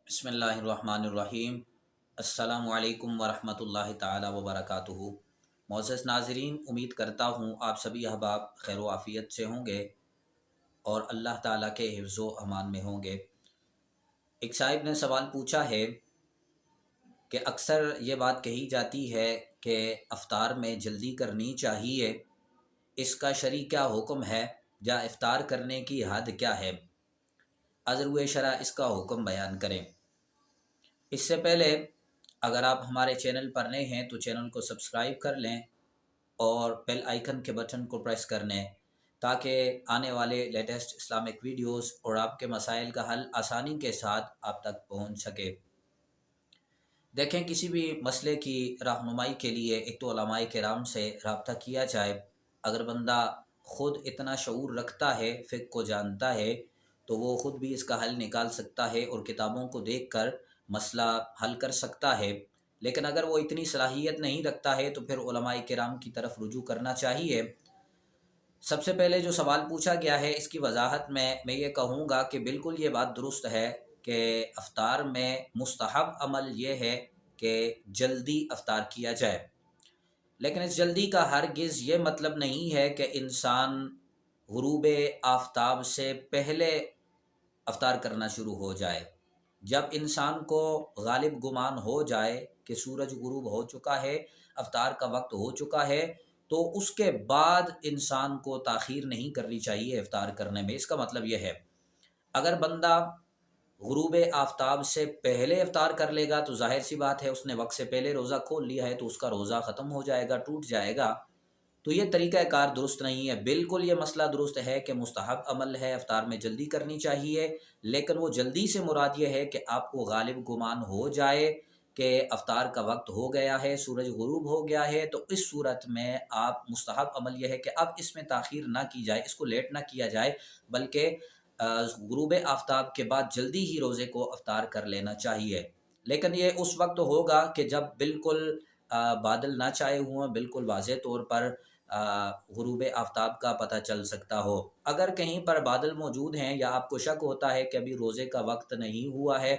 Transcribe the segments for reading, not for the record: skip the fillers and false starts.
بسم اللہ الرحمن الرحیم۔ السلام علیکم ورحمۃ اللہ تعالی وبرکاتہ۔ معزز ناظرین، امید کرتا ہوں آپ سبھی احباب خیر و عافیت سے ہوں گے اور اللہ تعالیٰ کے حفظ و امان میں ہوں گے۔ ایک صاحب نے سوال پوچھا ہے کہ اکثر یہ بات کہی جاتی ہے کہ افطار میں جلدی کرنی چاہیے، اس کا شرعی کیا حکم ہے یا افطار کرنے کی حد کیا ہے؟ حضرت شرع اس کا حکم بیان کریں۔ اس سے پہلے اگر آپ ہمارے چینل پر نئے ہیں تو چینل کو سبسکرائب کر لیں اور بیل آئیکن کے بٹن کو پریس کر لیں تاکہ آنے والے لیٹسٹ اسلامک ویڈیوز اور آپ کے مسائل کا حل آسانی کے ساتھ آپ تک پہنچ سکے۔ دیکھیں، کسی بھی مسئلے کی رہنمائی کے لیے ایک تو علماء کرام سے رابطہ کیا جائے۔ اگر بندہ خود اتنا شعور رکھتا ہے، فقہ کو جانتا ہے، تو وہ خود بھی اس کا حل نکال سکتا ہے اور کتابوں کو دیکھ کر مسئلہ حل کر سکتا ہے۔ لیکن اگر وہ اتنی صلاحیت نہیں رکھتا ہے تو پھر علماء کرام کی طرف رجوع کرنا چاہیے۔ سب سے پہلے جو سوال پوچھا گیا ہے، اس کی وضاحت میں یہ کہوں گا کہ بالکل یہ بات درست ہے کہ افطار میں مستحب عمل یہ ہے کہ جلدی افطار کیا جائے، لیکن اس جلدی کا ہرگز یہ مطلب نہیں ہے کہ انسان غروب آفتاب سے پہلے افطار کرنا شروع ہو جائے۔ جب انسان کو غالب گمان ہو جائے کہ سورج غروب ہو چکا ہے، افطار کا وقت ہو چکا ہے، تو اس کے بعد انسان کو تاخیر نہیں کرنی چاہیے افطار کرنے میں۔ اس کا مطلب یہ ہے، اگر بندہ غروب آفتاب سے پہلے افطار کر لے گا تو ظاہر سی بات ہے اس نے وقت سے پہلے روزہ کھول لیا ہے، تو اس کا روزہ ختم ہو جائے گا، ٹوٹ جائے گا۔ تو یہ طریقہ کار درست نہیں ہے۔ بالکل یہ مسئلہ درست ہے کہ مستحب عمل ہے، افطار میں جلدی کرنی چاہیے، لیکن وہ جلدی سے مراد یہ ہے کہ آپ کو غالب گمان ہو جائے کہ افطار کا وقت ہو گیا ہے، سورج غروب ہو گیا ہے، تو اس صورت میں آپ مستحب عمل یہ ہے کہ اب اس میں تاخیر نہ کی جائے، اس کو لیٹ نہ کیا جائے، بلکہ غروب آفتاب کے بعد جلدی ہی روزے کو افطار کر لینا چاہیے۔ لیکن یہ اس وقت ہوگا کہ جب بالکل بادل نہ چھائے ہوئے، بالکل واضح طور پر غروب آفتاب کا پتہ چل سکتا ہو۔ اگر کہیں پر بادل موجود ہیں یا آپ کو شک ہوتا ہے کہ ابھی روزے کا وقت نہیں ہوا ہے،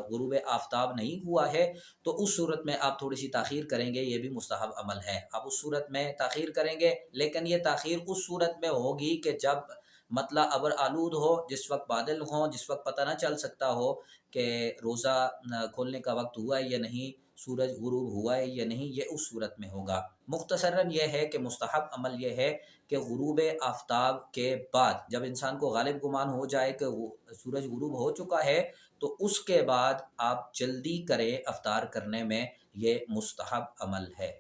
غروب آفتاب نہیں ہوا ہے، تو اس صورت میں آپ تھوڑی سی تاخیر کریں گے، یہ بھی مستحب عمل ہے۔ آپ اس صورت میں تاخیر کریں گے، لیکن یہ تاخیر اس صورت میں ہوگی کہ جب مطلع ابر آلود ہو، جس وقت بادل ہوں، جس وقت پتہ نہ چل سکتا ہو کہ روزہ کھولنے کا وقت ہوا ہے یا نہیں، سورج غروب ہوا ہے یا نہیں، یہ اس صورت میں ہوگا۔ مختصراً یہ ہے کہ مستحب عمل یہ ہے کہ غروب آفتاب کے بعد جب انسان کو غالب گمان ہو جائے کہ سورج غروب ہو چکا ہے، تو اس کے بعد آپ جلدی کریں افطار کرنے میں، یہ مستحب عمل ہے۔